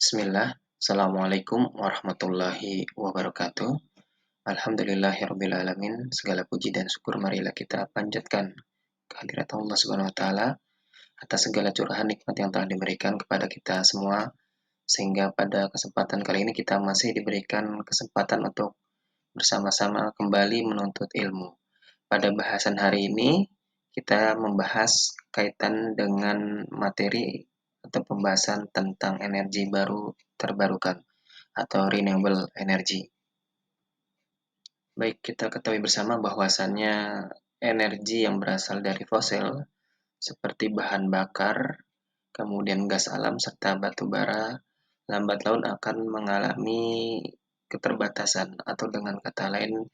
Bismillah, Assalamualaikum warahmatullahi wabarakatuh. Alhamdulillahirrabbilalamin. Segala puji dan syukur marilah kita panjatkan kehadirat Allah Subhanahu wa Ta'ala atas segala curahan nikmat yang telah diberikan kepada kita semua, sehingga pada kesempatan kali ini kita masih diberikan kesempatan untuk bersama-sama kembali menuntut ilmu. Pada bahasan hari ini, kita membahas kaitan dengan materi atau pembahasan tentang energi baru terbarukan atau renewable energy. Baik, kita ketahui bersama bahwasannya energi yang berasal dari fosil seperti bahan bakar, kemudian gas alam serta batu bara, lambat laun akan mengalami keterbatasan atau dengan kata lain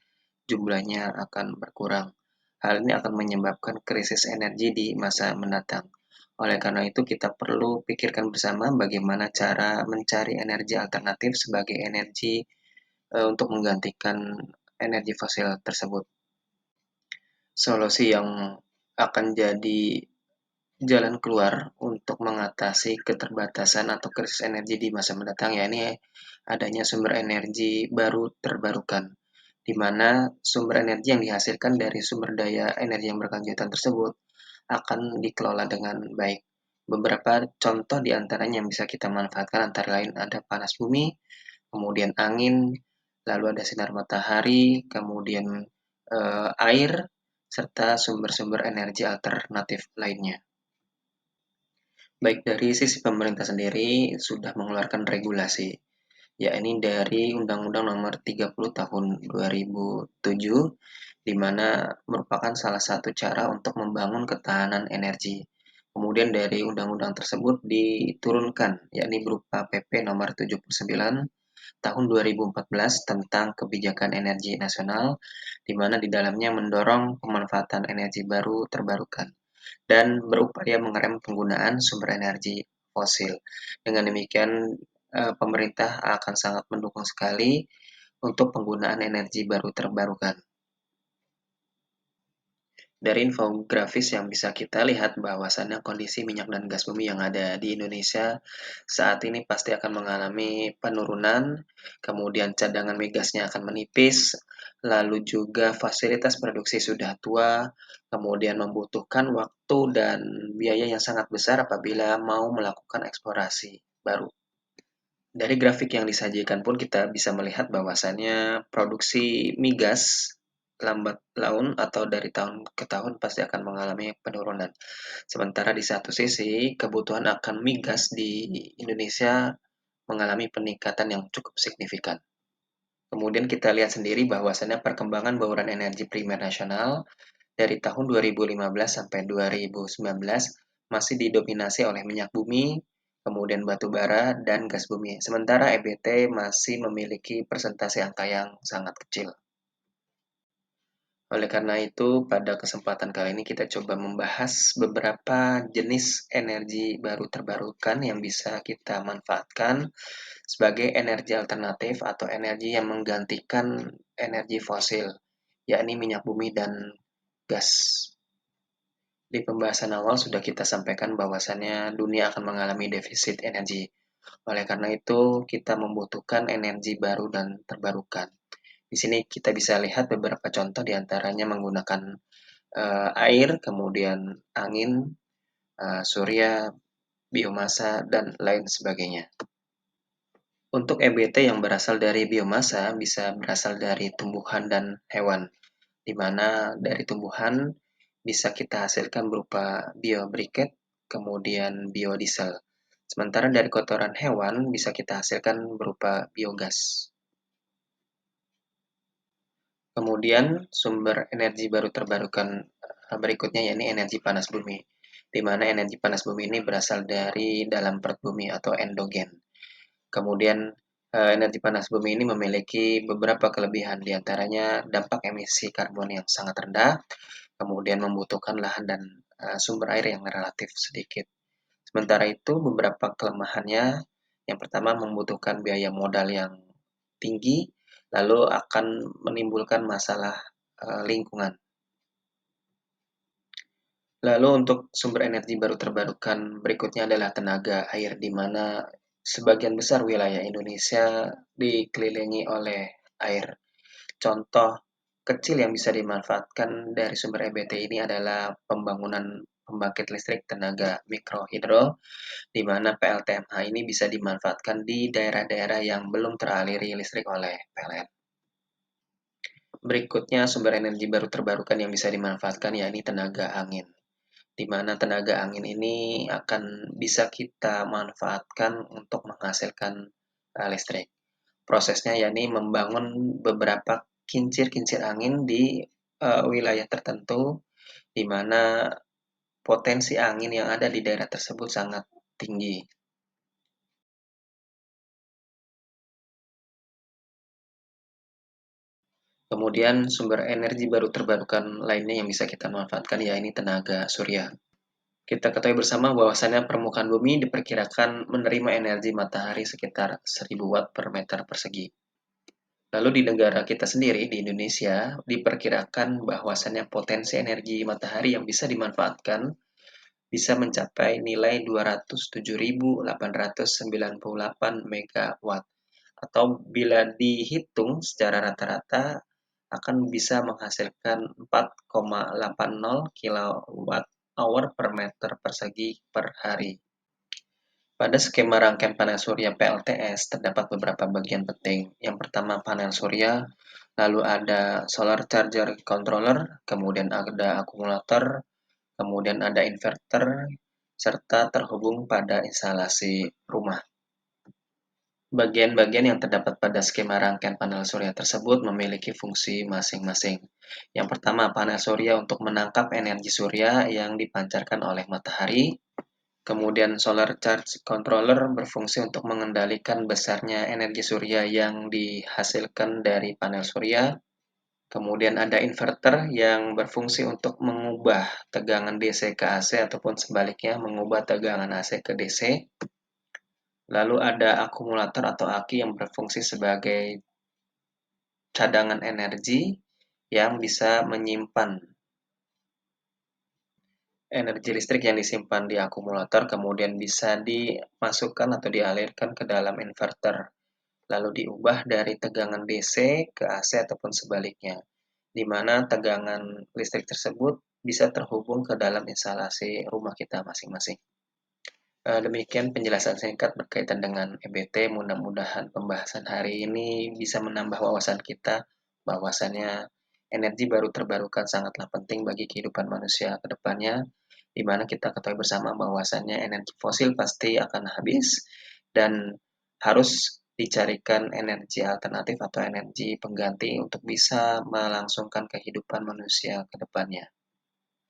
jumlahnya akan berkurang. Hal ini akan menyebabkan krisis energi di masa mendatang. Oleh karena itu, kita perlu pikirkan bersama bagaimana cara mencari energi alternatif sebagai energi untuk menggantikan energi fosil tersebut. Solusi yang akan jadi jalan keluar untuk mengatasi keterbatasan atau krisis energi di masa mendatang, yakni adanya sumber energi baru terbarukan, di mana sumber energi yang dihasilkan dari sumber daya energi yang berkelanjutan tersebut akan dikelola dengan baik. Beberapa contoh di antaranya yang bisa kita manfaatkan antara lain ada panas bumi, kemudian angin, lalu ada sinar matahari, kemudian air, serta sumber-sumber energi alternatif lainnya. Baik dari sisi pemerintah sendiri sudah mengeluarkan regulasi, yakni dari Undang-Undang Nomor 30 Tahun 2007, di mana merupakan salah satu cara untuk membangun ketahanan energi. Kemudian dari undang-undang tersebut diturunkan, yakni berupa PP Nomor 79 Tahun 2014 tentang Kebijakan Energi Nasional, di mana di dalamnya mendorong pemanfaatan energi baru terbarukan dan berupaya mengerem penggunaan sumber energi fosil. Dengan demikian, pemerintah akan sangat mendukung sekali untuk penggunaan energi baru terbarukan. Dari infografis yang bisa kita lihat bahwasannya kondisi minyak dan gas bumi yang ada di Indonesia saat ini pasti akan mengalami penurunan, kemudian cadangan migasnya akan menipis, lalu juga fasilitas produksi sudah tua, kemudian membutuhkan waktu dan biaya yang sangat besar apabila mau melakukan eksplorasi baru. Dari grafik yang disajikan pun kita bisa melihat bahwasannya produksi migas lambat laun atau dari tahun ke tahun pasti akan mengalami penurunan. Sementara di satu sisi, kebutuhan akan migas di Indonesia mengalami peningkatan yang cukup signifikan. Kemudian kita lihat sendiri bahwasannya perkembangan bauran energi primer nasional dari tahun 2015 sampai 2019 masih didominasi oleh minyak bumi, kemudian batu bara, dan gas bumi. Sementara EBT masih memiliki persentase angka yang sangat kecil. Oleh karena itu, pada kesempatan kali ini kita coba membahas beberapa jenis energi baru terbarukan yang bisa kita manfaatkan sebagai energi alternatif atau energi yang menggantikan energi fosil, yakni minyak bumi dan gas. Di pembahasan awal sudah kita sampaikan bahwasannya dunia akan mengalami defisit energi. Oleh karena itu, kita membutuhkan energi baru dan terbarukan. Di sini kita bisa lihat beberapa contoh diantaranya menggunakan air, kemudian angin, surya, biomasa, dan lain sebagainya. Untuk EBT yang berasal dari biomasa bisa berasal dari tumbuhan dan hewan, di mana dari tumbuhan bisa kita hasilkan berupa biobriket, kemudian biodiesel. Sementara dari kotoran hewan bisa kita hasilkan berupa biogas. Kemudian sumber energi baru terbarukan berikutnya yakni energi panas bumi, di mana energi panas bumi ini berasal dari dalam perut bumi atau endogen. Kemudian energi panas bumi ini memiliki beberapa kelebihan, diantaranya dampak emisi karbon yang sangat rendah, kemudian membutuhkan lahan dan sumber air yang relatif sedikit. Sementara itu beberapa kelemahannya, yang pertama membutuhkan biaya modal yang tinggi, lalu akan menimbulkan masalah lingkungan. Lalu untuk sumber energi baru terbarukan berikutnya adalah tenaga air, di mana Sebagian besar wilayah Indonesia dikelilingi oleh air. Contoh kecil yang bisa dimanfaatkan dari sumber EBT ini adalah pembangunan pembangkit listrik tenaga mikrohidro, di mana PLTMH ini bisa dimanfaatkan di daerah-daerah yang belum teraliri listrik oleh PLN. Berikutnya sumber energi baru terbarukan yang bisa dimanfaatkan yakni tenaga angin, di mana tenaga angin ini akan bisa kita manfaatkan untuk menghasilkan listrik. Prosesnya yakni membangun beberapa kincir-kincir angin di wilayah tertentu, di mana potensi angin yang ada di daerah tersebut sangat tinggi. Kemudian sumber energi baru terbarukan lainnya yang bisa kita manfaatkan yakni tenaga surya. Kita ketahui bersama bahwasannya permukaan bumi diperkirakan menerima energi matahari sekitar 1000 watt per meter persegi. Lalu di negara kita sendiri, di Indonesia, diperkirakan bahwasannya potensi energi matahari yang bisa dimanfaatkan bisa mencapai nilai 207.898 megawatt. Atau bila dihitung secara rata-rata akan bisa menghasilkan 4,80 kilowatt hour per meter persegi per hari. Pada skema rangkaian panel surya PLTS terdapat beberapa bagian penting. Yang pertama panel surya, lalu ada solar charger controller, kemudian ada akumulator, kemudian ada inverter, serta terhubung pada instalasi rumah. Bagian-bagian yang terdapat pada skema rangkaian panel surya tersebut memiliki fungsi masing-masing. Yang pertama, panel surya untuk menangkap energi surya yang dipancarkan oleh matahari. Kemudian solar charge controller berfungsi untuk mengendalikan besarnya energi surya yang dihasilkan dari panel surya. Kemudian ada inverter yang berfungsi untuk mengubah tegangan DC ke AC ataupun sebaliknya mengubah tegangan AC ke DC. Lalu ada akumulator atau aki yang berfungsi sebagai cadangan energi yang bisa menyimpan energi listrik yang disimpan di akumulator kemudian bisa dimasukkan atau dialirkan ke dalam inverter, lalu diubah dari tegangan DC ke AC ataupun sebaliknya, di mana tegangan listrik tersebut bisa terhubung ke dalam instalasi rumah kita masing-masing. Demikian penjelasan singkat berkaitan dengan EBT. Mudah-mudahan pembahasan hari ini bisa menambah wawasan kita bahwasannya energi baru terbarukan sangatlah penting bagi kehidupan manusia ke depannya, di mana kita ketahui bersama bahwasannya energi fosil pasti akan habis dan harus dicarikan energi alternatif atau energi pengganti untuk bisa melangsungkan kehidupan manusia ke depannya.